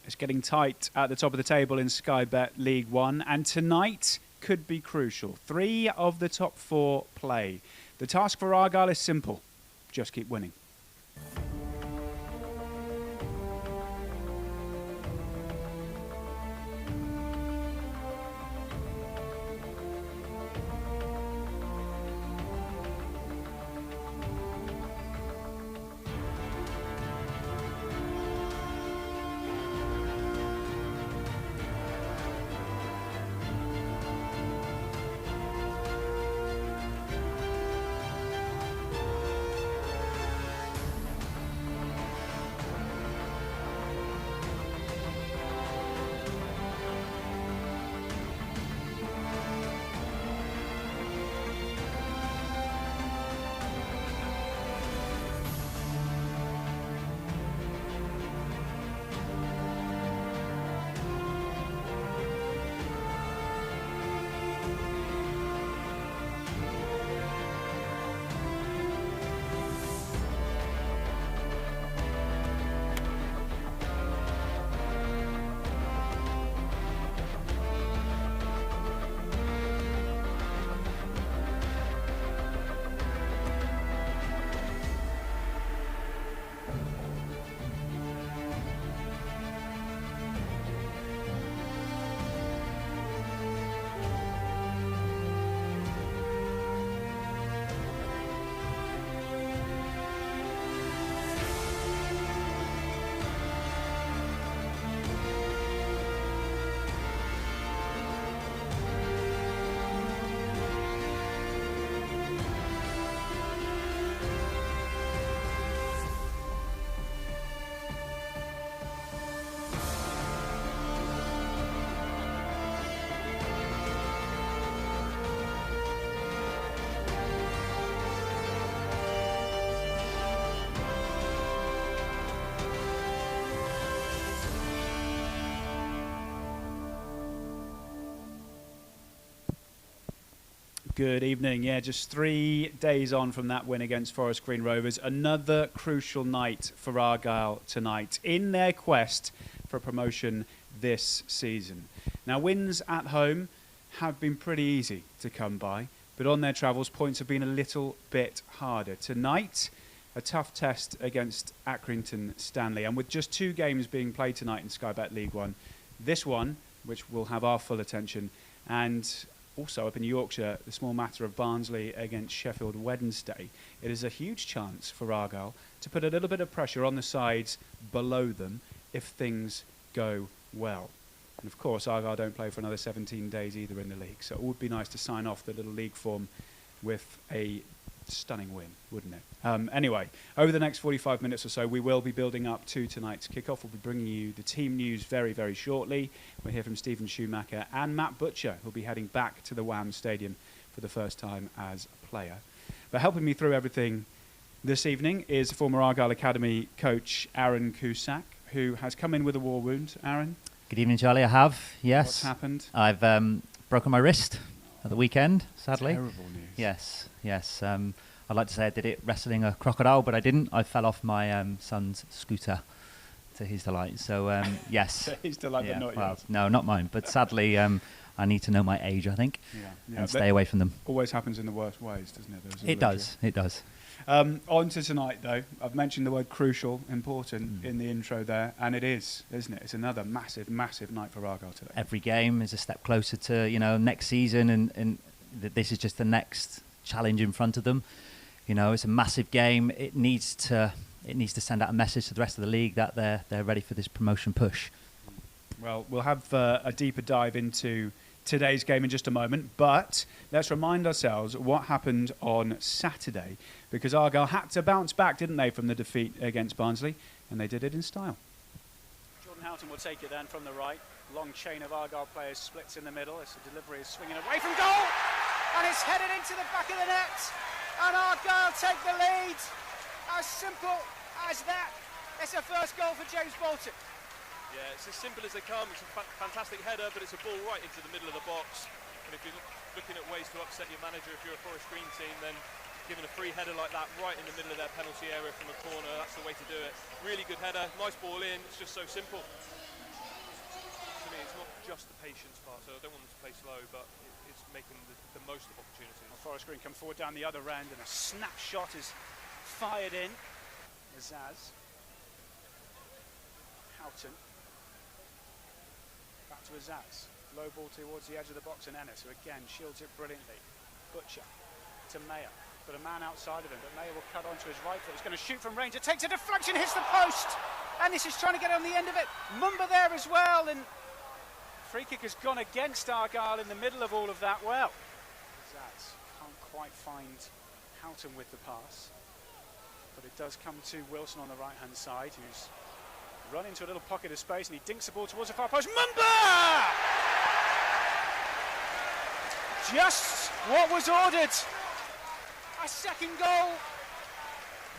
It's getting tight at the top of the table in Sky Bet League One, and tonight could be crucial. 3 of the top 4 play. The task for Argyle is simple. Just keep winning. Good evening. Yeah, just 3 days on from that win against Forest Green Rovers. Another crucial night for Argyle tonight in their quest for promotion this season. Now, wins at home have been pretty easy to come by, but on their travels, points have been a little bit harder. Tonight, a tough test against Accrington Stanley. And with just 2 games being played tonight in Sky Bet League One, this one, which will have our full attention, and also up in Yorkshire, the small matter of Barnsley against Sheffield Wednesday. It is a huge chance for Argyle to put a little bit of pressure on the sides below them if things go well. And of course, Argyle don't play for another 17 days either in the league, so it would be nice to sign off the little league form with a stunning win, wouldn't it? Anyway, over the next 45 minutes or so, we will be building up to tonight's kickoff. We'll be bringing you the team news very, very shortly. We'll hear from Stephen Schumacher and Matt Butcher, who'll be heading back to the WAM Stadium for the first time as a player. But helping me through everything this evening is former Argyle Academy coach Aaron Cusack, who has come in with a war wound. Aaron? Good evening, Charlie. I have, yes. What's happened? I've broken my wrist at the weekend, sadly. Terrible news. Yes. I'd like to say I did it wrestling a crocodile, but I didn't. I fell off my son's scooter, to his delight. So, yes. To his delight, but not yours. No, not mine. But sadly, I need to know my age, I think, and stay away from them. Always happens in the worst ways, doesn't it? It does. On to tonight, though. I've mentioned the word crucial, important in the intro there, and it is, isn't it? It's another massive, massive night for Argyle today. Every game is a step closer to, next season, and this is just the next challenge in front of them. It's a massive game. It needs to send out a message to the rest of the league that they're ready for this promotion push. Well, we'll have a deeper dive into today's game in just a moment, but let's remind ourselves what happened on Saturday, because Argyle had to bounce back, didn't they, from the defeat against Barnsley, and they did it in style. Jordan Houghton will take it then from the right. Long chain of Argyle players splits in the middle as the delivery is swinging away from goal, and it's headed into the back of the net, and Argyle take the lead. As simple as that. It's a first goal for James Bolton. Yeah, it's as simple as they come. It's a fantastic header, but it's a ball right into the middle of the box. And if you're looking at ways to upset your manager, if you're a Forest Green team, then giving a free header like that right in the middle of their penalty area from a corner, that's the way to do it. Really good header, nice ball in, it's just so simple. it's not just the patience part, so I don't want them to play slow, but it's making the most of opportunities. Forest Green come forward down the other end, and a snapshot is fired in. Azaz. Houghton. Back to Azaz. Low ball towards the edge of the box, and Ennis, who again shields it brilliantly. Butcher to Mayer. Got a man outside of him, but Mayer will cut onto his right foot. He's going to shoot from range. It takes a deflection, hits the post. Ennis is trying to get on the end of it. Mumba there as well, and free kick has gone against Argyle in the middle of all of that. Well, Azaz can't quite find Houghton with the pass, but it does come to Wilson on the right-hand side, who's run into a little pocket of space, and he dinks the ball towards the far post. Mumba! Just what was ordered. A second goal,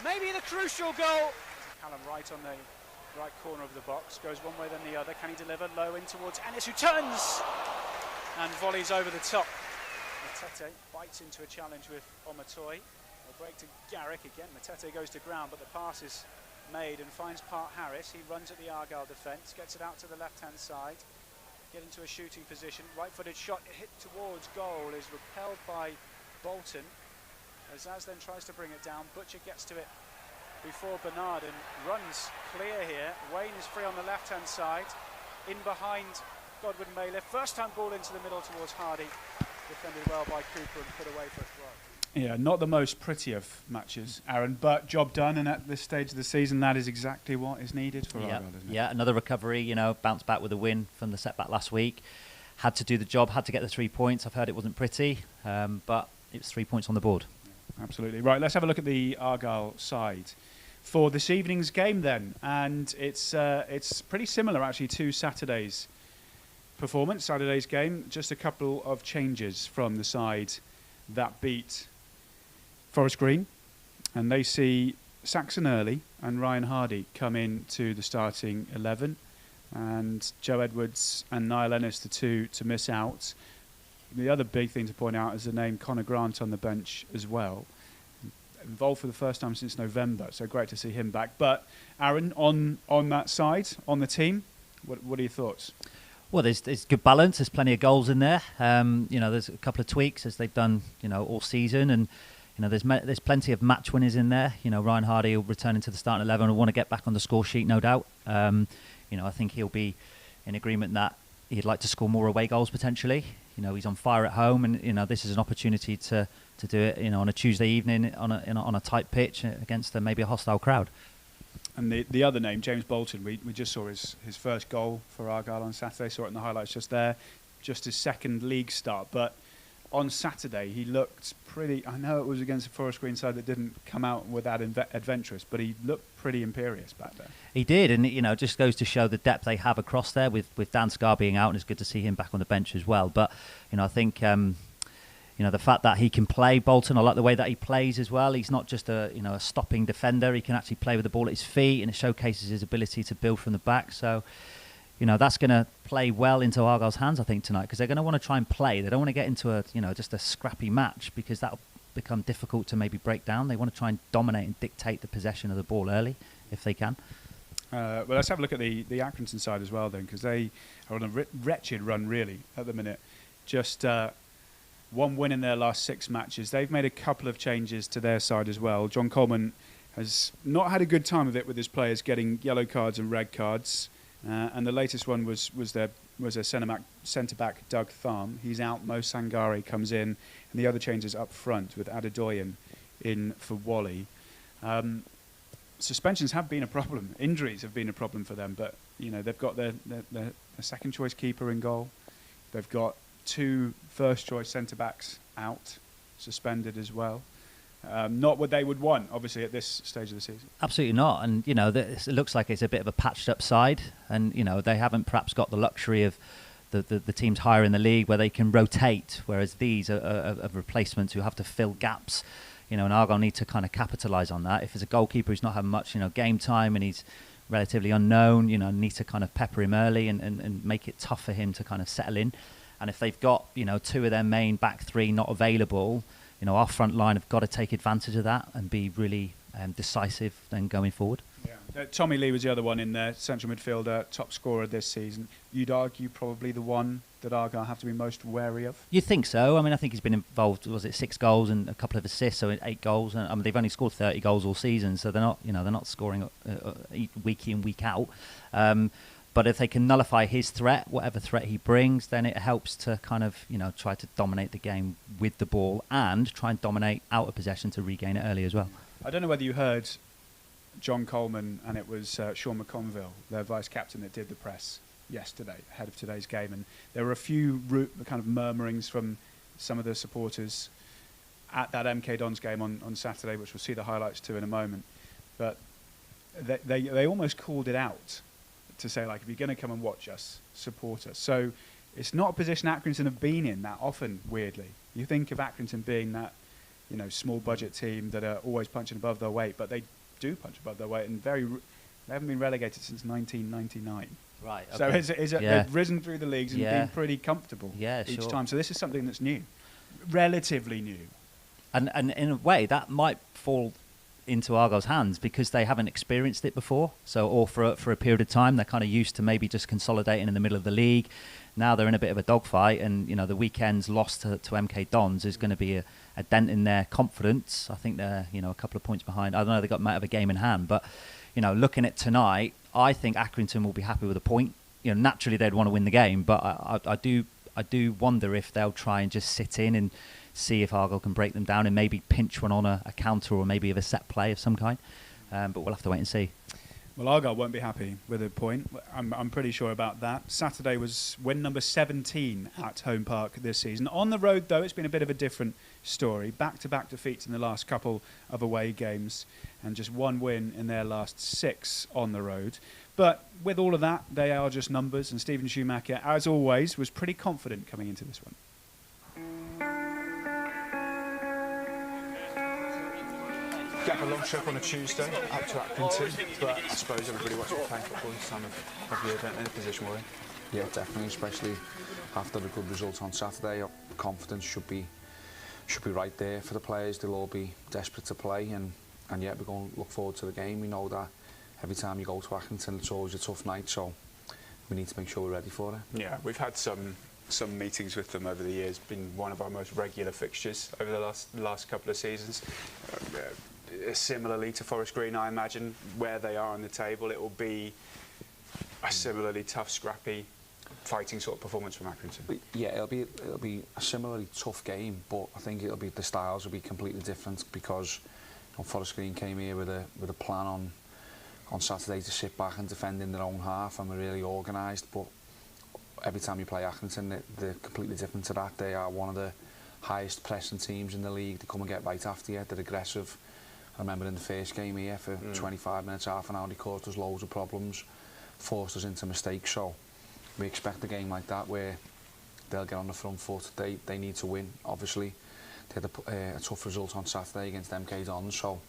maybe the crucial goal. Callum Wright on the right corner of the box, goes one way then the other. Can he deliver? Low in towards Ennis, who turns and volleys over the top. Matete bites into a challenge with Omatoy. A break to Garrick again. Matete goes to ground, but the pass is made and finds Part Harris. He runs at the Argyle defence, gets it out to the left-hand side. Get into a shooting position. Right-footed shot hit towards goal is repelled by Bolton. Azaz then tries to bring it down. Butcher gets to it before Bernard and runs clear here. Wayne is free on the left-hand side. In behind Godwin Mayliff. First time ball into the middle towards Hardy. Defended well by Cooper and put away for a throw. Yeah, not the most pretty of matches, Aaron, but job done, and at this stage of the season, that is exactly what is needed for Argyle, isn't it? Yeah, another recovery, bounced back with a win from the setback last week. Had to do the job, had to get the 3 points. I've heard it wasn't pretty, but it was 3 points on the board. Yeah, absolutely. Right, let's have a look at the Argyle side for this evening's game then, and it's pretty similar actually to Saturday's performance, Saturday's game. Just a couple of changes from the side that beat Forest Green, and they see Saxon Early and Ryan Hardy come in to the starting 11, and Joe Edwards and Niall Ennis, the two to miss out. The other big thing to point out is the name Connor Grant on the bench as well, involved for the first time since November, so great to see him back. But Aaron, on that side, on the team, what are your thoughts? Well, there's good balance. There's plenty of goals in there. There's a couple of tweaks as they've done, all season, and there's plenty of match winners in there. Ryan Hardy will return into the starting 11 and want to get back on the score sheet, no doubt. I think he'll be in agreement that he'd like to score more away goals potentially. He's on fire at home, and this is an opportunity to do it. On a Tuesday evening on a tight pitch against maybe a hostile crowd. And the other name, James Bolton, we just saw his first goal for Argyle on Saturday. Saw it in the highlights just there, just his second league start. But on Saturday, he looked pretty. I know it was against a Forest Green side that didn't come out with that adventurous, but he looked pretty imperious back there. He did, and it just goes to show the depth they have across there with Dan Scarr being out, and it's good to see him back on the bench as well. But I think the fact that he can play, Bolton, I like the way that he plays as well. He's not just a stopping defender. He can actually play with the ball at his feet, and it showcases his ability to build from the back. So that's going to play well into Argyle's hands, I think, tonight, because they're going to want to try and play. They don't want to get into just a scrappy match, because that'll become difficult to maybe break down. They want to try and dominate and dictate the possession of the ball early, if they can. Well, let's have a look at the Accrington side as well then, because they are on a wretched run, really, at the minute. Just one win in their last 6 matches. They've made a couple of changes to their side as well. John Coleman has not had a good time of it with his players getting yellow cards and red cards. And the latest one was their centre-back Doug Tharm. He's out. Mo Sangare comes in. And the other changes up front with Adedoyan in for Wally. Suspensions have been a problem. Injuries have been a problem for them. But, they've got their second-choice keeper in goal. They've got 2 first-choice centre-backs out, suspended as well. Not what they would want, obviously, at this stage of the season. Absolutely not. And, it looks like it's a bit of a patched-up side. And, they haven't perhaps got the luxury of the teams higher in the league where they can rotate, whereas these are replacements who have to fill gaps. And Argyle need to kind of capitalise on that. If there's a goalkeeper who's not having much, game time and he's relatively unknown, need to kind of pepper him early and make it tough for him to kind of settle in. And if they've got, 2 of their main back 3 not available, our front line have got to take advantage of that and be really decisive then going forward. Yeah. Tommy Lee was the other one in there, central midfielder, top scorer this season. You'd argue probably the one that Argyle have to be most wary of? You think so? I mean, I think he's been involved, was it 6 goals and a couple of assists, so 8 goals. And I mean, they've only scored 30 goals all season, so they're not scoring week in, week out. But if they can nullify his threat, whatever threat he brings, then it helps to kind of, try to dominate the game with the ball and try and dominate out of possession to regain it early as well. I don't know whether you heard John Coleman, and it was Sean McConville, their vice captain, that did the press yesterday ahead of today's game, and there were a few kind of murmurings from some of the supporters at that MK Dons game on Saturday, which we'll see the highlights to in a moment, but they almost called it out to say, like, if you're going to come and watch us, support us. So it's not a position Accrington have been in that often, weirdly. You think of Accrington being that small budget team that are always punching above their weight, but they do punch above their weight, and they haven't been relegated since 1999. Right. Okay. So they've risen through the leagues and been pretty comfortable each time. So this is something that's new, relatively new. And in a way, that might fall into Argyle's hands because they haven't experienced it before. So, or for a period of time, they're kind of used to maybe just consolidating in the middle of the league. Now they're in a bit of a dogfight, and the weekend's loss to MK Dons is going to be a dent in their confidence. I think they're a couple of points behind. I don't know, might have a game in hand, but looking at tonight, I think Accrington will be happy with a point. Naturally they'd want to win the game, but I do wonder if they'll try and just sit in and see if Argyle can break them down and maybe pinch one on a counter or maybe of a set play of some kind. But we'll have to wait and see. Well, Argyle won't be happy with a point. I'm pretty sure about that. Saturday was win number 17 at Home Park this season. On the road, though, it's been a bit of a different story. Back-to-back defeats in the last couple of away games and just one win in their last 6 on the road. But with all of that, they are just numbers, and Stephen Schumacher, as always, was pretty confident coming into this one. Get a long trip on a Tuesday up to Accrington, but I suppose everybody wants to play football this time of year, don't they, in a position we're in? Yeah, definitely, especially after the good result on Saturday. Confidence should be right there for the players. They'll all be desperate to play, and yeah, we're going to look forward to the game. We know that every time you go to Accrington, it's always a tough night, so we need to make sure we're ready for it. Yeah, we've had some meetings with them over the years. Been one of our most regular fixtures over the last couple of seasons. Similarly to Forest Green, I imagine, where they are on the table, it will be a similarly tough, scrappy, fighting sort of performance from Accrington. Yeah, it'll be a similarly tough game, but I think the styles will be completely different because Forest Green came here with a plan on Saturday to sit back and defend in their own half, and we're really organised. But every time you play Accrington, they're completely different to that. They are one of the highest pressing teams in the league. They come and get right after you. They're aggressive. I remember in the first game here for 25 minutes, half an hour, they caused us loads of problems, forced us into mistakes. So we expect a game like that where they'll get on the front foot. They need to win, obviously. They had a tough result on Saturday against MK Dons, so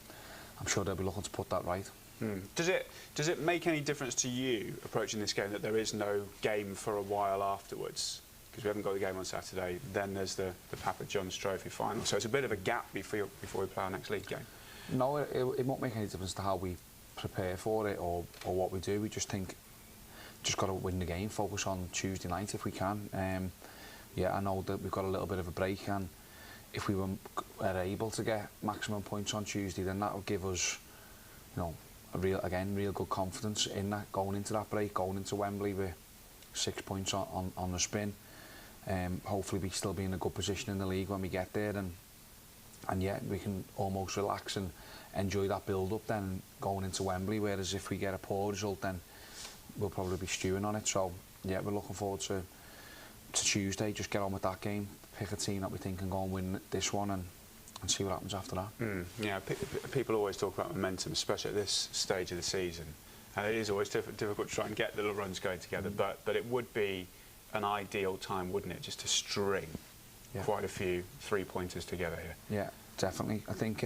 I'm sure they'll be looking to put that right. Does it make any difference to you approaching this game that there is no game for a while afterwards? Because we haven't got the game on Saturday, then there's the Papa John's Trophy final. So it's a bit of a gap before we play our next league game. No, it won't make any difference to how we prepare for it or what we do. We just think just got to win the game, focus on Tuesday night if we can. Yeah, I know that we've got a little bit of a break, and if we are able to get maximum points on Tuesday, then that will give us, a real good confidence in that, going into that break, going into Wembley with 6 points on the spin. Hopefully we still be in a good position in the league when we get there, and yeah, we can almost relax and enjoy that build-up then going into Wembley, whereas if we get a poor result, then we'll probably be stewing on it. So yeah, we're looking forward to Tuesday, just get on with that game, pick a team that we think can go and win this one, and see what happens after that. Yeah, people always talk about momentum, especially at this stage of the season, and it is always difficult to try and get little runs going together, but it would be an ideal time, wouldn't it, just to string quite a few 3-pointers together here. Yeah, definitely. I think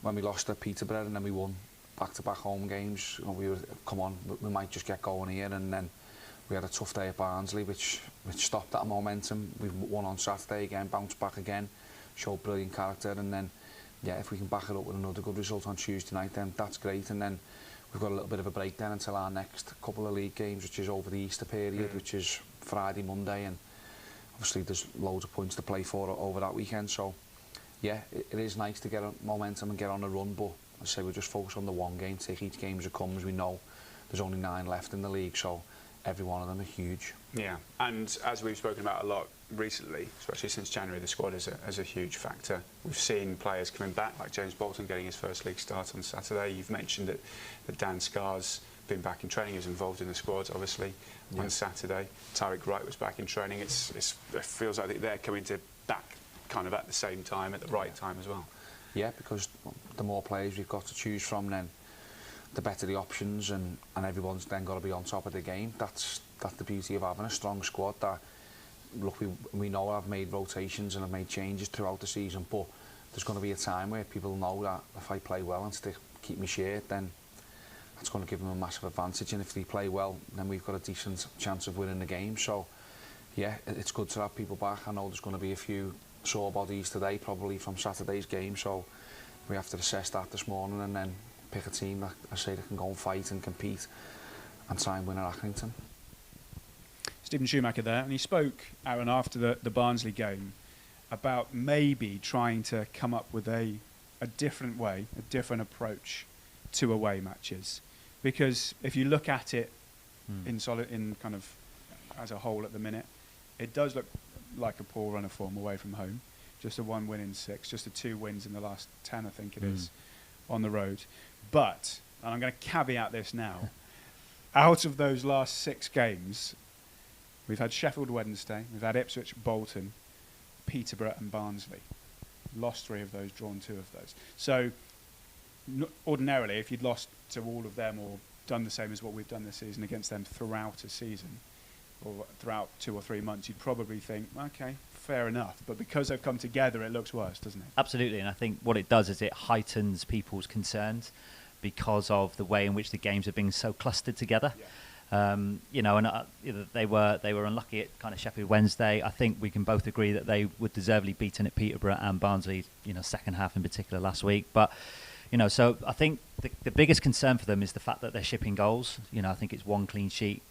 when we lost at Peterborough and then we won back-to-back home games, we were, come on, we might just get going here, and then we had a tough day at Barnsley, which stopped that momentum. We won on Saturday again, bounced back again, showed brilliant character, and then yeah, if we can back it up with another good result on Tuesday night, then that's great. And then we've got a little bit of a break then until our next couple of league games, which is over the Easter period, which is Friday, Monday, and obviously there's loads of points to play for over that weekend. So yeah, it is nice to get momentum and get on a run, but I say we just focus on the one game, take each game as it comes. We know there's only 9 left in the league, so every one of them are huge. Yeah, and as we've spoken about a lot recently, especially since January, the squad is a huge factor. We've seen players coming back, like James Bolton getting his first league start on Saturday. You've mentioned that Dan Scarr's been back in training. He was involved in the squad, obviously, on Saturday. Tariq Wright was back in training. It feels like they're coming back kind of at the same time, at the right time as well. Yeah, because the more players we've got to choose from, then the better the options, and everyone's then got to be on top of the game. That's the beauty of having a strong squad. That, look, we know I've made rotations and I've made changes throughout the season, but there's going to be a time where people know that if I play well and keep me shared, then that's going to give them a massive advantage. And if they play well, then we've got a decent chance of winning the game. So yeah, it's good to have people back. I know there's going to be a few sore bodies today, probably from Saturday's game, so we have to assess that this morning and then pick a team that I say that can go and fight and compete and try and win at Accrington. Stephen Schumacher there, and he spoke, Aaron, after the Barnsley game about maybe trying to come up with a different way, a different approach to away matches, because if you look at it in kind of as a whole at the minute, it does look like a poor run of form away from home. Just a 1 win in 6, just the 2 wins in the last 10, I think it is, on the road. But, and I'm going to caveat this now, out of those last 6 games, we've had Sheffield Wednesday, we've had Ipswich, Bolton, Peterborough and Barnsley. Lost 3 of those, drawn 2 of those. So ordinarily, if you'd lost to all of them or done the same as what we've done this season against them throughout a season, or throughout 2 or 3 months, you'd probably think, okay, fair enough. But because they've come together, it looks worse, doesn't it? Absolutely, and I think what it does is it heightens people's concerns because of the way in which the games are being so clustered together. Yeah. You know, and they were unlucky at kind of Sheffield Wednesday. I think we can both agree that they were deservedly beaten at Peterborough and Barnsley, you know, second half in particular last week. But, you know, so I think the biggest concern for them is the fact that they're shipping goals. You know, I think it's 1 clean sheet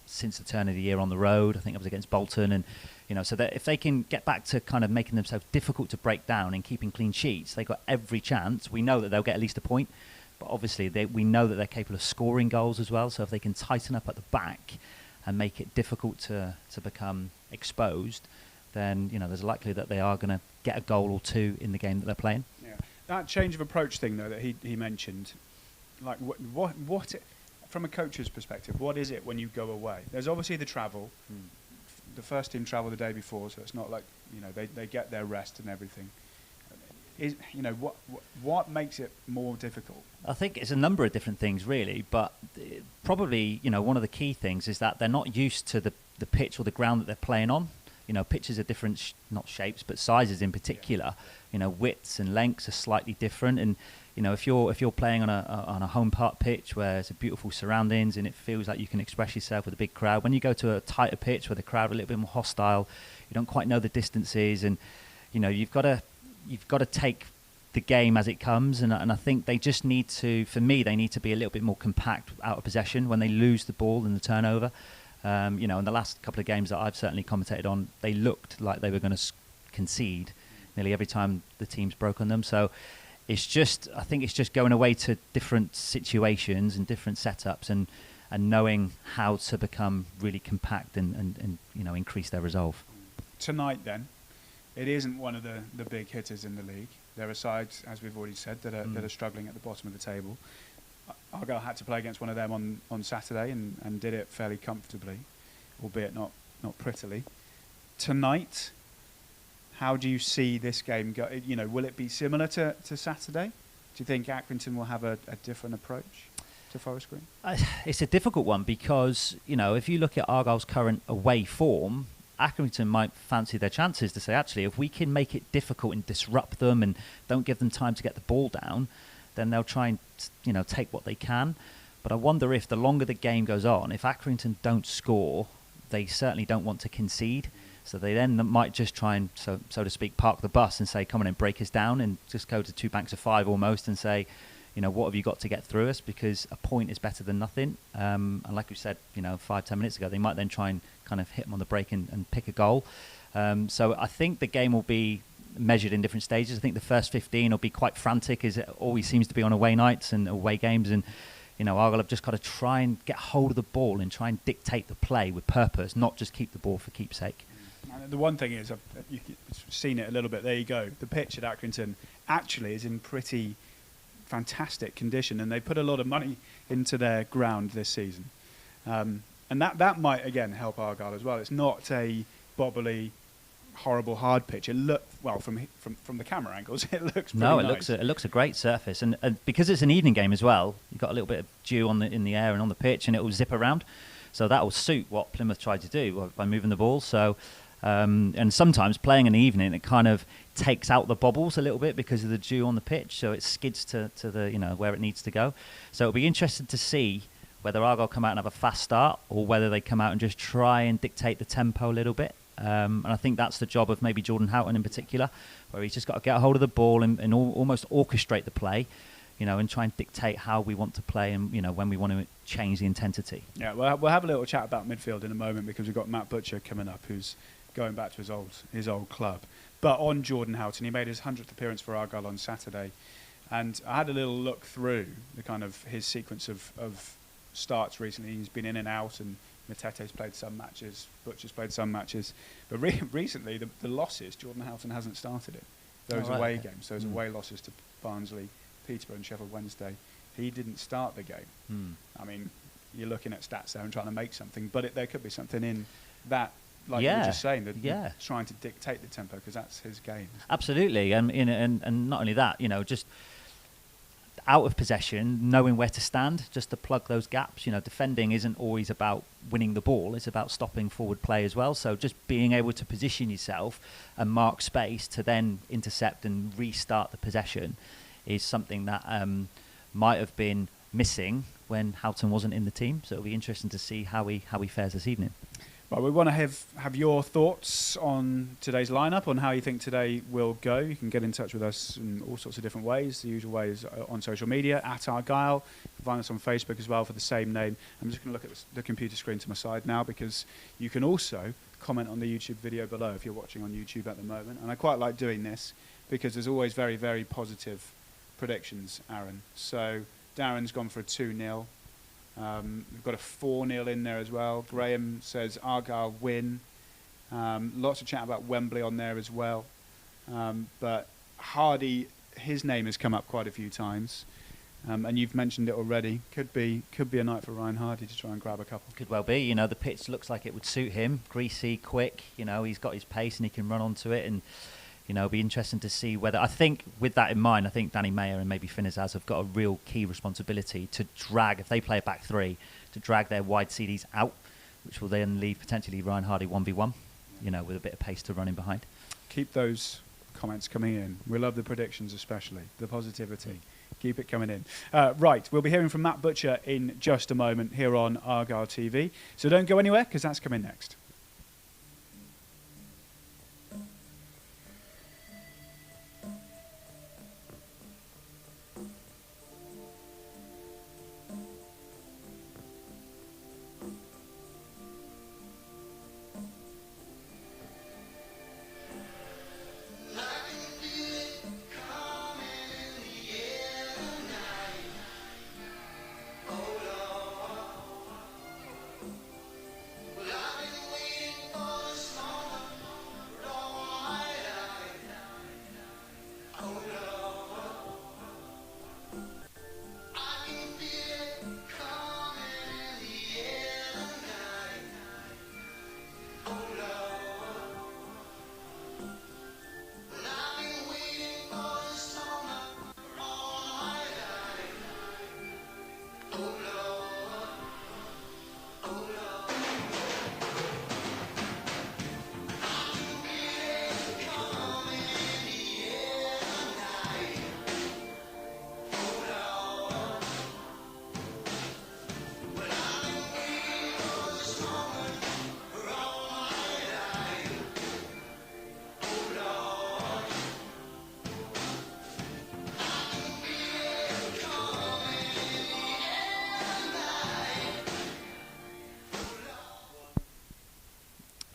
since the turn of the year on the road. I think it was against Bolton, and you know, so that if they can get back to kind of making themselves difficult to break down and keeping clean sheets, they've got every chance. We know that they'll get at least a point, but obviously we know that they're capable of scoring goals as well. So if they can tighten up at the back and make it difficult to become exposed, then you know there's a likelihood that they are going to get a goal or 2 in the game that they're playing. Yeah, that change of approach thing though that he mentioned, like what from a coach's perspective, what is it when you go away? There's obviously the travel. The first team travel the day before, so it's not like, you know, they get their rest and everything. You know, what makes it more difficult? I think it's a number of different things, really, but probably, you know, one of the key things is that they're not used to the pitch or the ground that they're playing on. You know, pitches are different, not shapes, but sizes in particular. Yeah. You know, widths and lengths are slightly different, and you know, if you're playing on a home park pitch where it's a beautiful surroundings and it feels like you can express yourself with a big crowd, when you go to a tighter pitch where the crowd are a little bit more hostile, you don't quite know the distances, and you know you've got to take the game as it comes, and I think they just need to, for me, they need to be a little bit more compact out of possession when they lose the ball and the turnover. You know, in the last couple of games that I've certainly commentated on, they looked like they were going to concede nearly every time the teams broke on them. So I think it's just going away to different situations and different setups and knowing how to become really compact and you know, increase their resolve. Tonight then, it isn't one of the big hitters in the league. There are sides, as we've already said, that are struggling at the bottom of the table. Argyle had to play against one of them on Saturday and did it fairly comfortably, albeit not prettily. Tonight, how do you see this game go? You know, will it be similar to Saturday? Do you think Accrington will have a different approach to Forest Green? It's a difficult one because, you know, if you look at Argyle's current away form, Accrington might fancy their chances to say, actually, if we can make it difficult and disrupt them and don't give them time to get the ball down, then they'll try and, you know, take what they can. But I wonder if the longer the game goes on, if Accrington don't score, they certainly don't want to concede. So they then might just try and, so to speak, park the bus and say, come on and break us down, and just go to 2 banks of 5 almost and say, what have you got to get through us? Because a point is better than nothing. And like we said, 5-10 minutes ago, they might then try and kind of hit them on the break and pick a goal. So I think the game will be measured in different stages. I think the first 15 will be quite frantic, as it always seems to be on away nights and away games. And Argyle have just got to try and get hold of the ball and try and dictate the play with purpose, not just keep the ball for keep's sake. And the one thing is, you've seen it a little bit. There you go. The pitch at Accrington actually is in pretty fantastic condition, and they put a lot of money into their ground this season. And that might, again, help Argyle as well. It's not a bobbly, horrible hard pitch. It from the camera angles, it looks pretty nice. It looks a great surface, and because it's an evening game as well, you've got a little bit of dew in the air and on the pitch, and it will zip around. So that will suit what Plymouth tried to do by moving the ball. So and sometimes playing in the evening, it kind of takes out the bobbles a little bit because of the dew on the pitch, so it skids to the where it needs to go. So it'll be interesting to see whether Argyle come out and have a fast start, or whether they come out and just try and dictate the tempo a little bit. And I think that's the job of maybe Jordan Houghton in particular, where he's just got to get a hold of the ball and almost orchestrate the play, and try and dictate how we want to play and, when we want to change the intensity. Yeah, we'll have a little chat about midfield in a moment, because we've got Matt Butcher coming up, who's going back to his old club. But on Jordan Houghton, he made his 100th appearance for Argyle on Saturday. And I had a little look through the kind of his sequence of starts recently. He's been in and out, and Matete's played some matches, Butcher's played some matches. But recently, the losses, Jordan Houghton hasn't started it. Those away games, those away losses to Barnsley, Peterborough and Sheffield Wednesday, he didn't start the game. I mean, you're looking at stats there and trying to make something, but there could be something in that, like you were just saying, that trying to dictate the tempo, because that's his game. Absolutely, and not only that, just out of possession, knowing where to stand, just to plug those gaps. Defending isn't always about winning the ball; it's about stopping forward play as well. So just being able to position yourself and mark space to then intercept and restart the possession is something that might have been missing when Houghton wasn't in the team. So it'll be interesting to see how he fares this evening. Well, we want to have your thoughts on today's lineup, on how you think today will go. You can get in touch with us in all sorts of different ways. The usual ways on social media, at Argyle. You can find us on Facebook as well for the same name. I'm just going to look at the computer screen to my side now, because you can also comment on the YouTube video below if you're watching on YouTube at the moment. And I quite like doing this, because there's always very, very positive predictions, Aaron. So Darren's gone for a 2-0. We've got a 4-0 in there as well. Graham says Argyle win. Lots of chat about Wembley on there as well. But Hardy, his name has come up quite a few times. And you've mentioned it already. Could be a night for Ryan Hardy to try and grab a couple. Could well be. The pitch looks like it would suit him. Greasy, quick. He's got his pace and he can run onto it. And it'll be interesting to see whether... I think, with that in mind, I think Danny Mayer and maybe Finn Azaz have got a real key responsibility to drag, if they play a back three, to drag their wide CDs out, which will then leave potentially Ryan Hardy 1v1, with a bit of pace to run in behind. Keep those comments coming in. We love the predictions, especially. The positivity. Keep it coming in. Right, we'll be hearing from Matt Butcher in just a moment here on Argyle TV. So don't go anywhere, because that's coming next.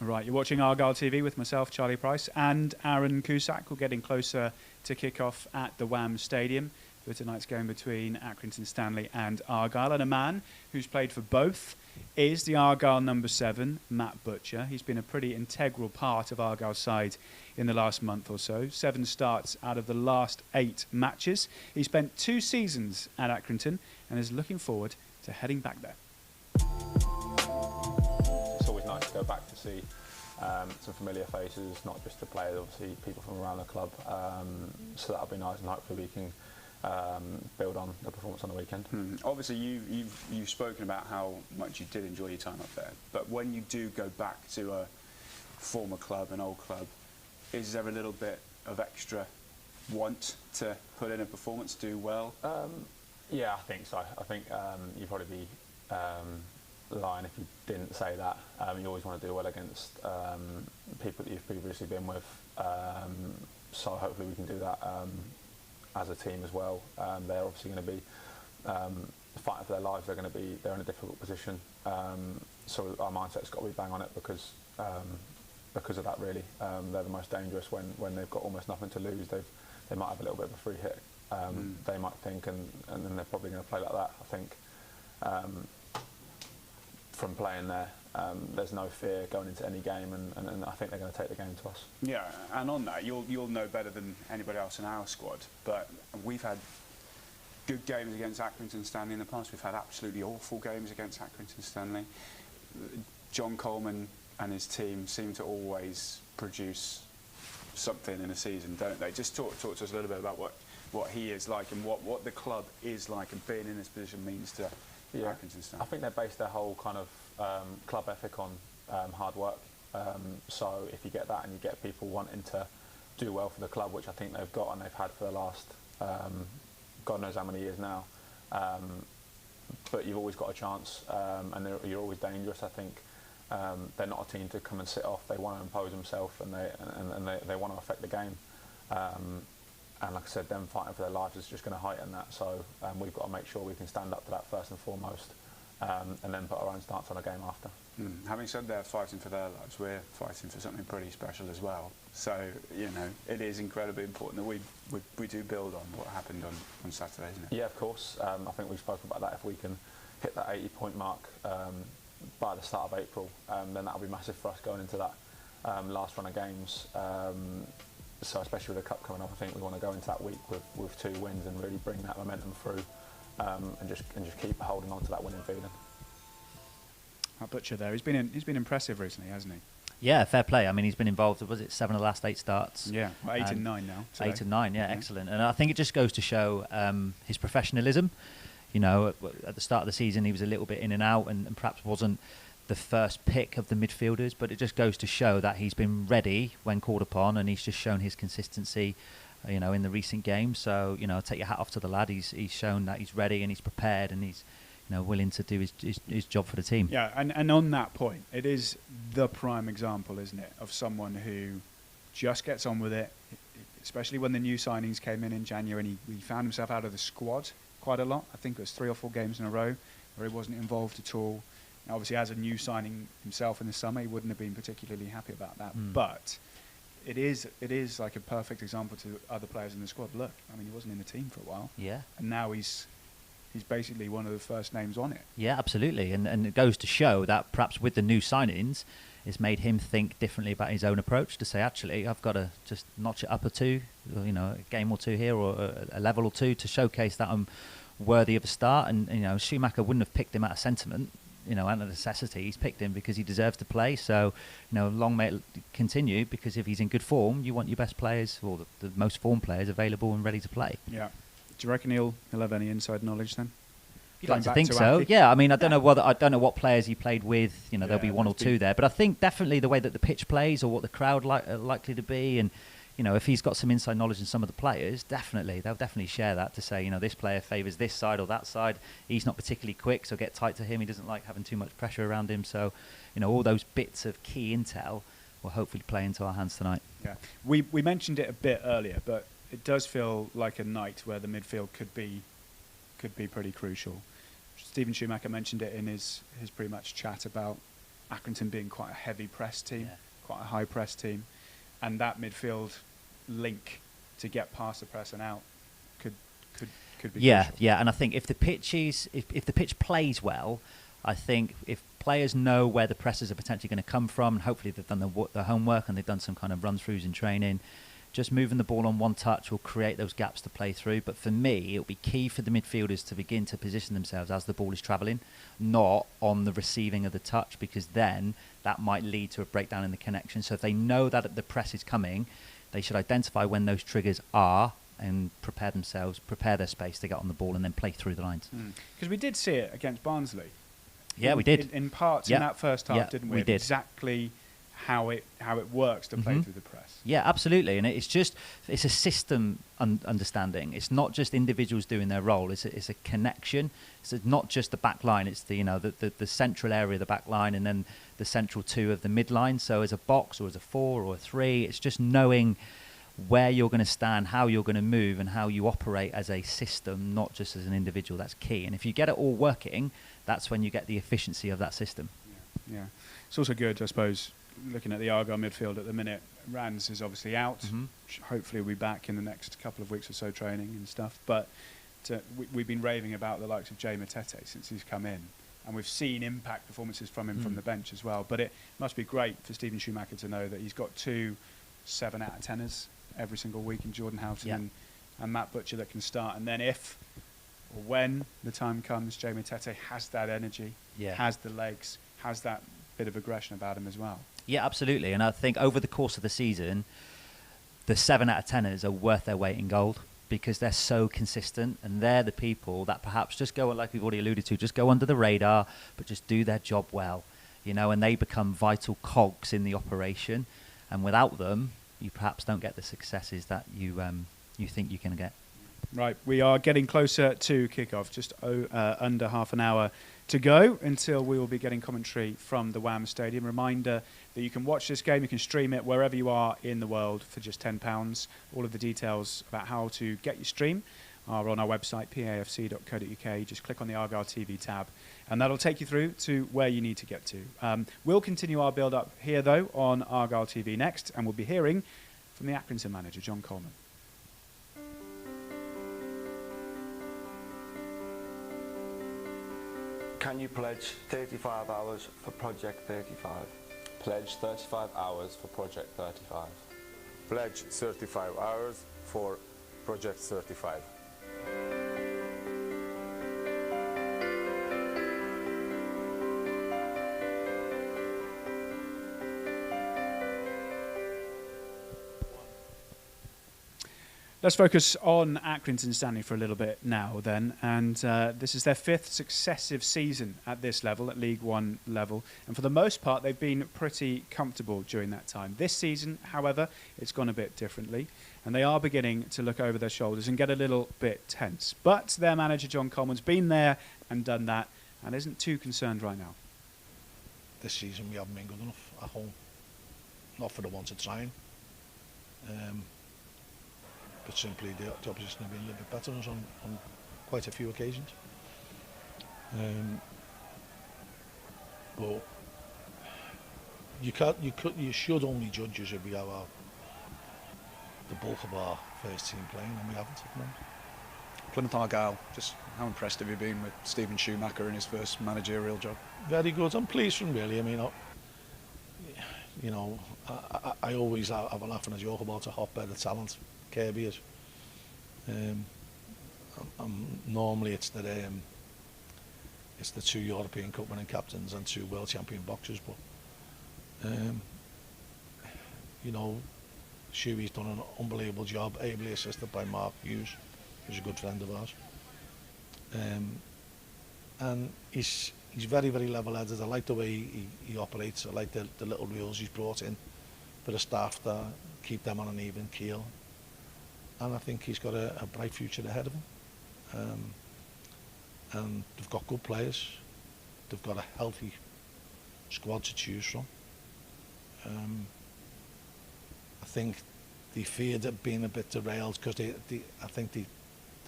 All right, you're watching Argyle TV with myself, Charlie Price, and Aaron Cusack. We're getting closer to kick-off at the Wham Stadium for tonight's game between Accrington Stanley and Argyle. And a man who's played for both is the Argyle number 7, Matt Butcher. He's been a pretty integral part of Argyle's side in the last month or so. 7 starts out of the last 8 matches. He spent 2 seasons at Accrington and is looking forward to heading back there. It's always nice to go back to see some familiar faces, not just the players, obviously people from around the club. So that'll be nice, and hopefully we can build on the performance on the weekend. Obviously, you've spoken about how much you did enjoy your time up there, but when you do go back to a former club, an old club, is there a little bit of extra want to put in a performance, do well? Yeah, I think so. I think you'd probably be lying if you didn't say that. You always want to do well against people that you've previously been with. So hopefully we can do that as a team as well. They're obviously going to be fighting for their lives. They're in a difficult position. So our mindset's got to be bang on it because of that. Really, they're the most dangerous when they've got almost nothing to lose. They might have a little bit of a free hit. They might think, and then they're probably going to play like that. I think from playing there, there's no fear going into any game, and I think they're going to take the game to us. Yeah, and on that, you'll know better than anybody else in our squad, but we've had good games against Accrington Stanley in the past. We've had absolutely awful games against Accrington Stanley. John Coleman and his team seem to always produce something in a season, don't they? Just talk to us a little bit about what he is like and what the club is like, and being in this position means to Accrington Stanley. I think they base their whole kind of club ethic on hard work. So if you get that and you get people wanting to do well for the club, which I think they've got and they've had for the last God knows how many years now, but you've always got a chance, and you're always dangerous. I think they're not a team to come and sit off. They want to impose themselves, and they want to affect the game. And like I said, them fighting for their lives is just going to heighten that. So we've got to make sure we can stand up to that first and foremost, and then put our own stance on a game after. Having said they're fighting for their lives, we're fighting for something pretty special as well. So, you know, it is incredibly important that we do build on what happened on Saturday, isn't it? Yeah, of course. I think we've spoken about that. If we can hit that 80-point mark by the start of April, then that'll be massive for us going into that last run of games. So especially with the cup coming up, I think we want to go into that week with 2 wins and really bring that momentum through, and just keep holding on to that winning feeling. That Butcher there, he's been impressive recently, hasn't he? Yeah, fair play. I mean, he's been involved. Was it 7 of the last 8 starts? Yeah, well, 8 and 9 now. Today. 8 and 9, yeah, excellent. And I think it just goes to show his professionalism. You know, at the start of the season, he was a little bit in and out, and perhaps wasn't the first pick of the midfielders, but it just goes to show that he's been ready when called upon, and he's just shown his consistency, you know, in the recent games. So, you know, take your hat off to the lad. He's shown that he's ready and he's prepared and he's, you know, willing to do his job for the team. Yeah, and on that point, it is the prime example, isn't it, of someone who just gets on with it, especially when the new signings came in January, and he found himself out of the squad quite a lot. I think it was 3 or 4 games in a row where he wasn't involved at all. Obviously, as a new signing himself in the summer, he wouldn't have been particularly happy about that. But it is like a perfect example to other players in the squad. Look, I mean, he wasn't in the team for a while. Yeah. And now he's basically one of the first names on it. Yeah, absolutely. And it goes to show that perhaps with the new signings, it's made him think differently about his own approach, to say, actually, I've got to just notch it up a 2, you know, a game or 2 here, or a level or 2, to showcase that I'm worthy of a start. And, you know, Schumacher wouldn't have picked him out of sentiment, you know, out of necessity. He's picked him because he deserves to play. So, you know, long may it continue, because if he's in good form, you want your best players, or the most formed players, available and ready to play. Yeah. Do you reckon he'll have any inside knowledge then? You'd like to think so. Yeah, I mean, I don't know what players he played with. You know, there'll be 1 or 2 there, but I think definitely the way that the pitch plays, or what the crowd are likely to be, and, you know, if he's got some inside knowledge in some of the players, they'll definitely share that, to say, you know, this player favours this side or that side. He's not particularly quick, so get tight to him. He doesn't like having too much pressure around him. So, you know, all those bits of key intel will hopefully play into our hands tonight. Yeah, we mentioned it a bit earlier, but it does feel like a night where the midfield could be pretty crucial. Stephen Schumacher mentioned it in his pre-match chat about Accrington being quite a heavy press team, Yeah. quite a high press team, and that midfield link to get past the press and out could be crucial. Yeah, and I think if the pitch plays well, I think if players know where the presses are potentially going to come from, and hopefully they've done their homework and they've done some kind of run-throughs in training, just moving the ball on one touch will create those gaps to play through. But for me, it'll be key for the midfielders to begin to position themselves as the ball is travelling, not on the receiving of the touch, because then that might lead to a breakdown in the connection. So if they know that the press is coming, they should identify when those triggers are and prepare themselves, prepare their space to get on the ball and then play through the lines. Because we did see it against Barnsley. Yeah, we did. In parts in that first half, didn't we? We did. Exactly how it works to play through the press. Yeah, absolutely. And it's a system understanding. It's not just individuals doing their role. It's a connection. So it's not just the back line. It's the central area of the back line and then the central two of the midline. So as a box or as a 4 or a 3, it's just knowing where you're going to stand, how you're going to move, and how you operate as a system, not just as an individual. That's key. And if you get it all working, that's when you get the efficiency of that system. Yeah. It's also good, I suppose, looking at the Argyle midfield at the minute. Rans is obviously out. Hopefully we'll be back in the next couple of weeks or so training and stuff. But we've been raving about the likes of Jay Matete since he's come in. And we've seen impact performances from him from the bench as well. But it must be great for Stephen Schumacher to know that he's got 2 7 out of 10ers every single week in Jordan Houghton and Matt Butcher that can start. And then if or when the time comes, Jay Matete has that energy, has the legs, has that bit of aggression about him as well. Yeah, absolutely. And I think over the course of the season, the 7 out of 10ers are worth their weight in gold because they're so consistent, and they're the people that perhaps just go, like we've already alluded to, just go under the radar, but just do their job well, and they become vital cogs in the operation. And without them, you perhaps don't get the successes that you think you can get. Right, we are getting closer to kickoff, just under half an hour to go until we will be getting commentary from the WAM Stadium. Reminder that you can watch this game, you can stream it wherever you are in the world for just £10. All of the details about how to get your stream are on our website, pafc.co.uk. Just click on the Argyle TV tab, and that'll take you through to where you need to get to. We'll continue our build-up here, though, on Argyle TV next, and we'll be hearing from the Accrington manager, John Coleman. Can you pledge 35 hours for Project 35? Pledge 35 hours for Project 35. Pledge 35 hours for Project 35. Let's focus on Accrington Stanley for a little bit now then, and this is their 5th successive season at this level, at League One level, and for the most part they've been pretty comfortable during that time. This season, however, it's gone a bit differently, and they are beginning to look over their shoulders and get a little bit tense. But their manager, John Coleman's been there and done that, and isn't too concerned right now. This season we haven't been good enough at home, not for the ones to try. But simply the opposition have been a little bit better than us on quite a few occasions. But you should only judge us if we have the bulk of our first team playing, and we haven't at the moment. Plymouth Argyle, just how impressed have you been with Stephen Schumacher in his first managerial job? Very good. I'm pleased from really. I mean, I always have a laugh and a joke about a hotbed of talent. Kirby is. Normally it's the 2 European Cup winning captains and 2 world champion boxers, but Shuey's done an unbelievable job, ably assisted by Mark Hughes, who's a good friend of ours. And he's very, very level-headed. I like the way he operates. I like the little rules he's brought in for the staff to keep them on an even keel. And I think he's got a bright future ahead of him. And they've got good players. They've got a healthy squad to choose from. I think they feared it being a bit derailed because I think the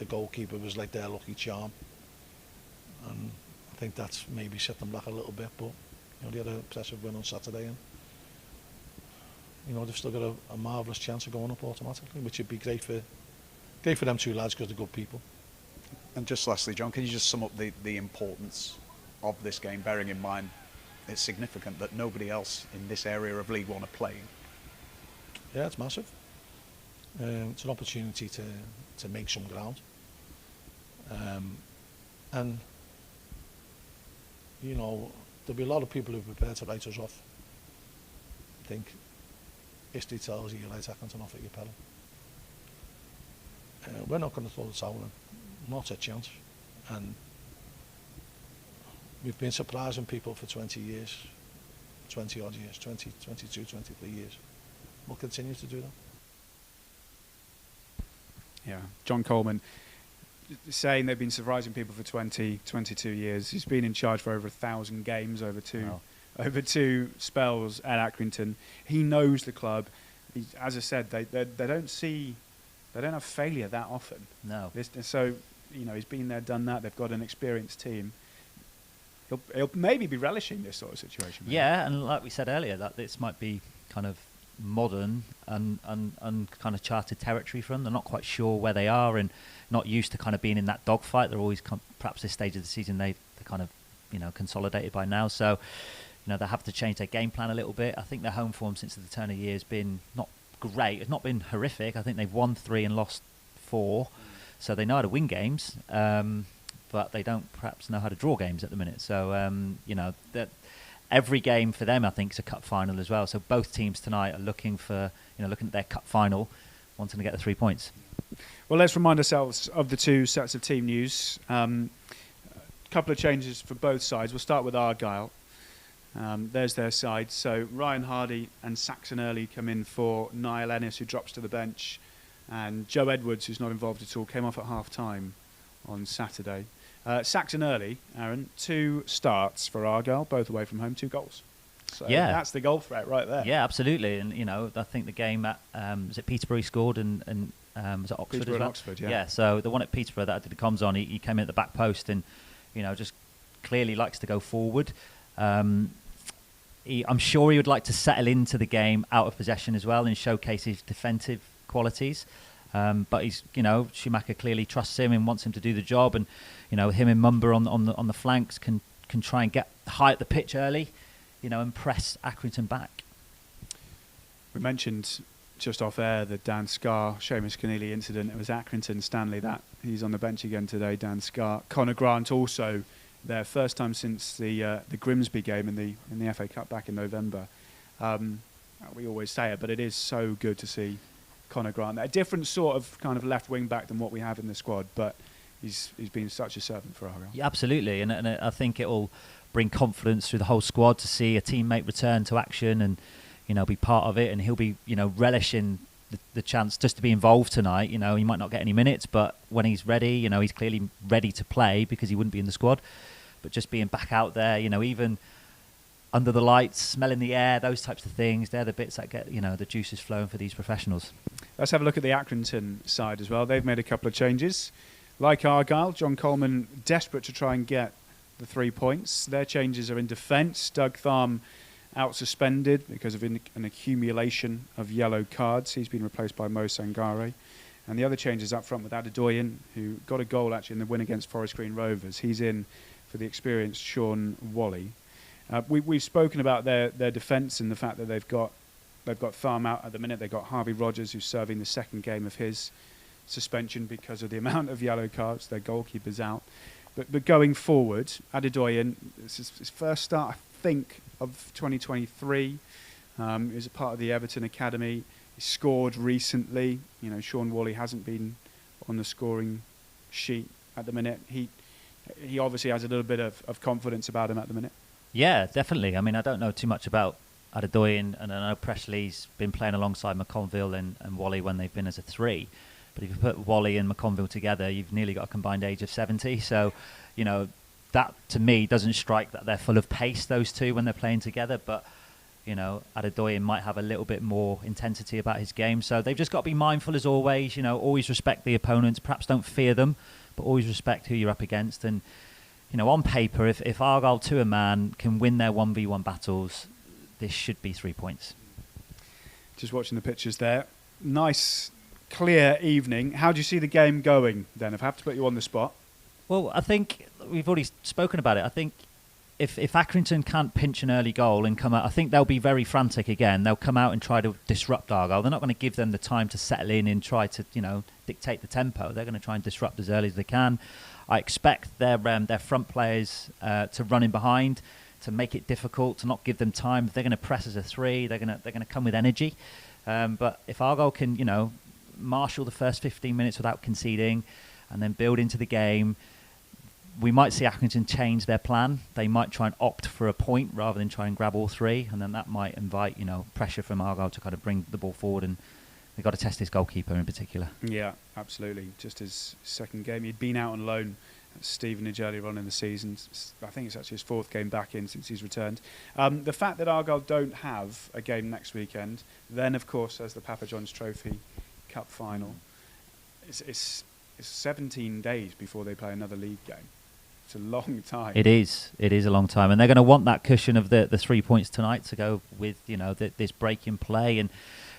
goalkeeper was like their lucky charm. And I think that's maybe set them back a little bit, but You know, they had an impressive win on Saturday, and you know they've still got a marvellous chance of going up automatically, which would be great for them two lads because they're good people. And just lastly, John, can you just sum up the importance of this game, bearing in mind it's significant that nobody else in this area of League One are playing? Yeah, it's massive. It's an opportunity to make some ground. And, you know, there'll be a lot of people who are prepared to write us off. I think history tells you, right, Accrington off at your pedal. We're not going to throw the towel in, not a chance. And we've been surprising people for 20 years, 20 odd years, 20, 22, 23 years. We'll continue to do that. Yeah, John Coleman saying they've been surprising people for 20, 22 years. He's been in charge for over 1,000 games over two spells at Accrington. He knows the club. As I said, they don't have failure that often. No. So, you know, he's been there, done that. They've got an experienced team. He'll maybe be relishing this sort of situation. Maybe. Yeah, and like we said earlier, that this might be kind of modern and kind of charted territory for them. They're not quite sure where they are and not used to kind of being in that dogfight. They're always perhaps this stage of the season they're kind of, you know, consolidated by now. So, you know, they have to change their game plan a little bit. I think their home form since the turn of year has been not great. It's not been horrific. I think they've won 3 and lost 4, so they know how to win games. But they don't perhaps know how to draw games at the minute. So, you know, that every game for them, I think, is a cup final as well. So both teams tonight are looking at their cup final, wanting to get the 3 points. Well, let's remind ourselves of the 2 sets of team news. A couple of changes for both sides. We'll start with Argyle. There's their side. So Ryan Hardy and Saxon Early come in for Niall Ennis, who drops to the bench. And Joe Edwards, who's not involved at all, came off at half-time on Saturday. Saxon Early, Aaron, 2 starts for Argyle, both away from home, 2 goals. So yeah, that's the goal threat right there. Yeah, absolutely. And, you know, I think the game at, was it Peterborough he scored and was it Oxford Peterborough as well? and Oxford, yeah. Yeah, so the one at Peterborough that I did the comms on, he came in at the back post and, you know, just clearly likes to go forward. I'm sure he would like to settle into the game out of possession as well and showcase his defensive qualities. But he's, you know, Schumacher clearly trusts him and wants him to do the job, and you know, him and Mumba on the flanks can try and get high at the pitch early, you know, and press Accrington back. We mentioned just off air the Dan Scarr, Seamus Keneally incident. It was Accrington, Stanley. That he's on the bench again today. Dan Scarr, Conor Grant also there, first time since the Grimsby game in the FA Cup back in November. We always say it, but it is so good to see Conor Grant, a different sort of kind of left wing back than what we have in the squad, but he's been such a servant for Argyle. Yeah, absolutely, and I think it will bring confidence through the whole squad to see a teammate return to action and, you know, be part of it, and he'll be, you know, relishing the chance just to be involved tonight. You know, he might not get any minutes, but when he's ready, you know, he's clearly ready to play because he wouldn't be in the squad, but just being back out there, you know, even under the lights, smelling the air, those types of things, they're the bits that get, you know, the juices flowing for these professionals. Let's have a look at the Accrington side as well. They've made a couple of changes. Like Argyle, John Coleman desperate to try and get the 3 points. Their changes are in defence. Doug Tharm out suspended because of an accumulation of yellow cards. He's been replaced by Mo Sangare. And the other changes up front with Adedoyin, who got a goal actually in the win against Forest Green Rovers. He's in for the experienced Sean Wally. We've spoken about their defence and the fact that they've got Tharm out at the minute. They've got Harvey Rogers, who's serving the second game of his suspension because of the amount of yellow cards. Their goalkeeper's out. But going forward, Adedoyin, this is his first start, I think, of 2023. He's a part of the Everton Academy. He scored recently. You know, Sean Wally hasn't been on the scoring sheet at the minute. He obviously has a little bit of confidence about him at the minute. Yeah, definitely. I mean, I don't know too much about Adedoyin, and I know Presley's been playing alongside McConville and Wally when they've been as a 3. But if you put Wally and McConville together, you've nearly got a combined age of 70. So, you know, that to me doesn't strike that they're full of pace, those two, when they're playing together. But, you know, Adedoyin might have a little bit more intensity about his game. So they've just got to be mindful as always, you know, always respect the opponents. Perhaps don't fear them, but always respect who you're up against. And, on paper, if Argyle to a man can win their 1v1 battles, this should be 3 points. Just watching the pictures there. Nice, clear evening. How do you see the game going then? If I have to put you on the spot. Well, I think we've already spoken about it. I think if Accrington can't pinch an early goal and come out, I think they'll be very frantic again. They'll come out and try to disrupt Argyle. They're not going to give them the time to settle in and try to, dictate the tempo. They're going to try and disrupt as early as they can. I expect their front players to run in behind, to make it difficult, to not give them time. If they're going to press as a 3, they're going to come with energy. But if Argyle can, marshal the first 15 minutes without conceding and then build into the game, we might see Accrington change their plan. They might try and opt for a point rather than try and grab all 3, and then that might invite, pressure from Argyle to kind of bring the ball forward, and they've got to test this goalkeeper in particular. Yeah, absolutely. Just his second game. He'd been out on loan at Stevenage earlier on in the season. I think it's actually his 4th game back in since he's returned. The fact that Argyle don't have a game next weekend, then, of course, as the Papa John's Trophy Cup final, it's 17 days before they play another league game. It's a long time. It is a long time, and they're going to want that cushion of the 3 points tonight to go with this break in play. And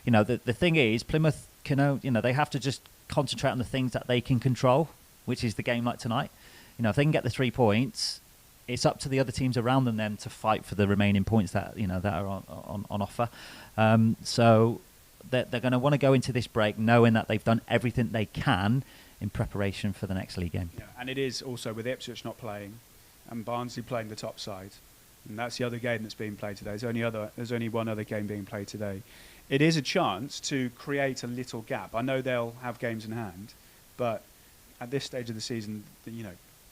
the thing is, Plymouth can they have to just concentrate on the things that they can control, which is the game like tonight. If they can get the 3 points, it's up to the other teams around them then to fight for the remaining points that that are on offer. So they're going to want to go into this break knowing that they've done everything they can in preparation for the next league game. Yeah, and it is also with Ipswich not playing and Barnsley playing the top side, and that's the other game that's being played today. There's only one other game being played today. It is a chance to create a little gap. I know they'll have games in hand, but at this stage of the season,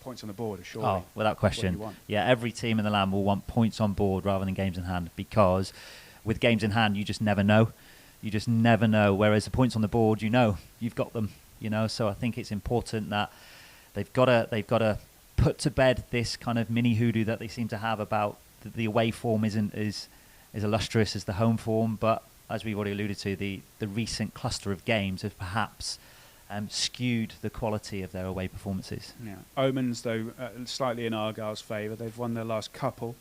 points on the board are surely. Oh, without question. Yeah, every team in the land will want points on board rather than games in hand, because with games in hand, you just never know. You just never know. Whereas the points on the board, you've got them. So I think it's important that they've got to put to bed this kind of mini hoodoo that they seem to have about the away form isn't as illustrious as the home form. But as we've already alluded to, the recent cluster of games have perhaps skewed the quality of their away performances. Yeah. Omens, though, slightly in Argyle's favour. They've won their last couple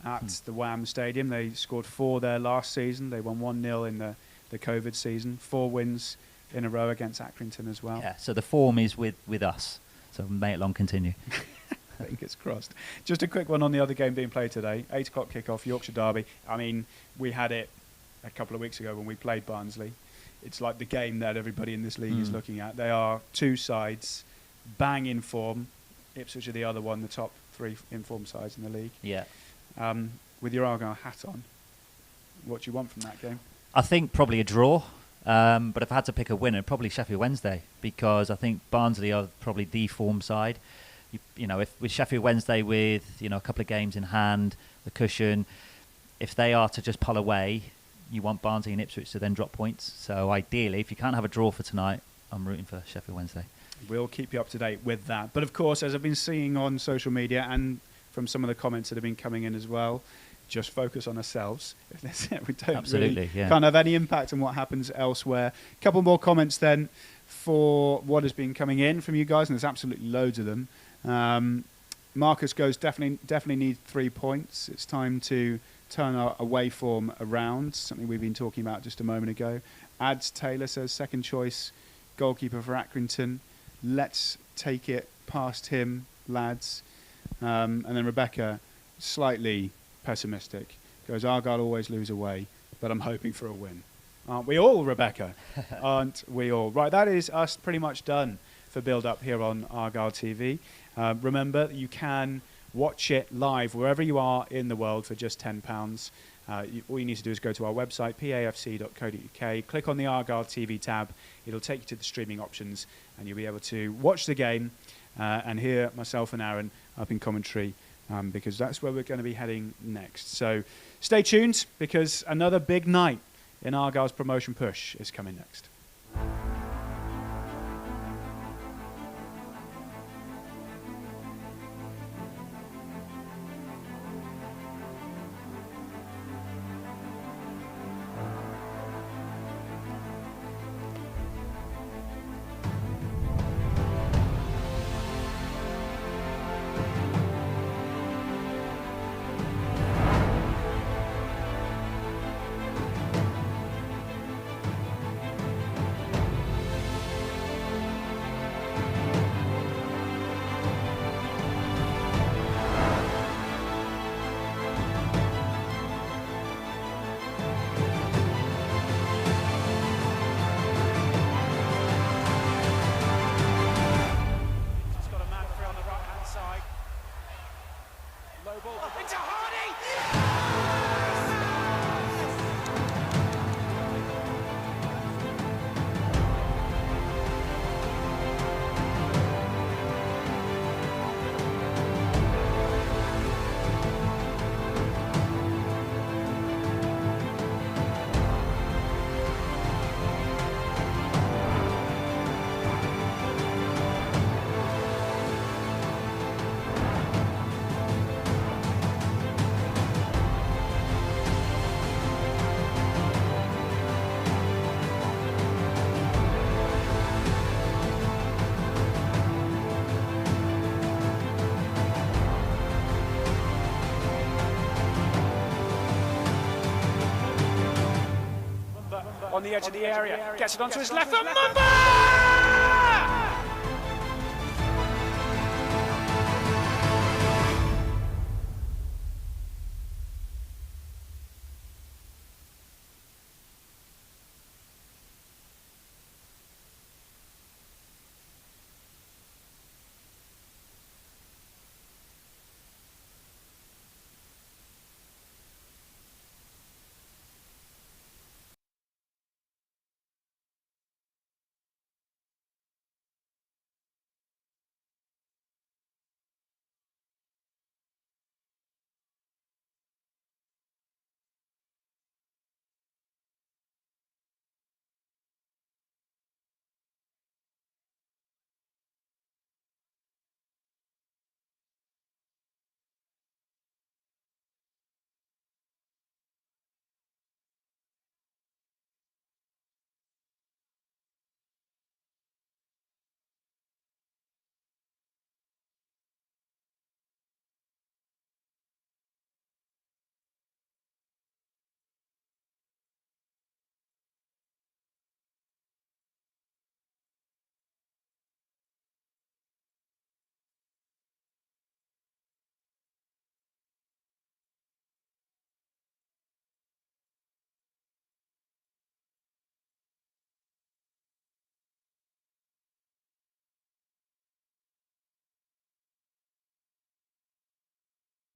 at the Wham Stadium. They scored 4 there last season. They won 1-0 in the COVID season. 4 wins in a row against Accrington as well. Yeah, so the form is with us. So may it long continue. I think it's crossed. Just a quick one on the other game being played today. 8 o'clock kickoff, Yorkshire Derby. I mean, we had it a couple of weeks ago when we played Barnsley. It's like the game that everybody in this league is looking at. They are 2 sides, bang in form. Ipswich are the other one, the top 3 in-form sides in the league. Yeah. With your Argyle hat on, what do you want from that game? I think probably a draw. But if I had to pick a winner, probably Sheffield Wednesday, because I think Barnsley are probably the form side. If with Sheffield Wednesday with a couple of games in hand, the cushion, if they are to just pull away, you want Barnsley and Ipswich to then drop points. So ideally, if you can't have a draw for tonight, I'm rooting for Sheffield Wednesday. We'll keep you up to date with that. But of course, as I've been seeing on social media and from some of the comments that have been coming in as well, just focus on ourselves. We don't can't have any impact on what happens elsewhere. A couple more comments then for what has been coming in from you guys, and there's absolutely loads of them. Marcus goes, definitely need 3 points. It's time to turn our away form around, something we've been talking about just a moment ago. Ads Taylor says, second choice goalkeeper for Accrington. Let's take it past him, lads. And then Rebecca, slightly pessimistic, goes, Argyle always lose away, but I'm hoping for a win. Aren't we all, Rebecca? Aren't we all? Right, that is us pretty much done for Build Up here on Argyle TV. Remember, you can watch it live wherever you are in the world for just £10. All you need to do is go to our website, pafc.co.uk, click on the Argyle TV tab. It'll take you to the streaming options, and you'll be able to watch the game and hear myself and Aaron up in commentary, because that's where we're going to be heading next. So stay tuned, because another big night in Argyle's promotion push is coming next. on the edge of the area. Gets it onto his left foot. Mumba!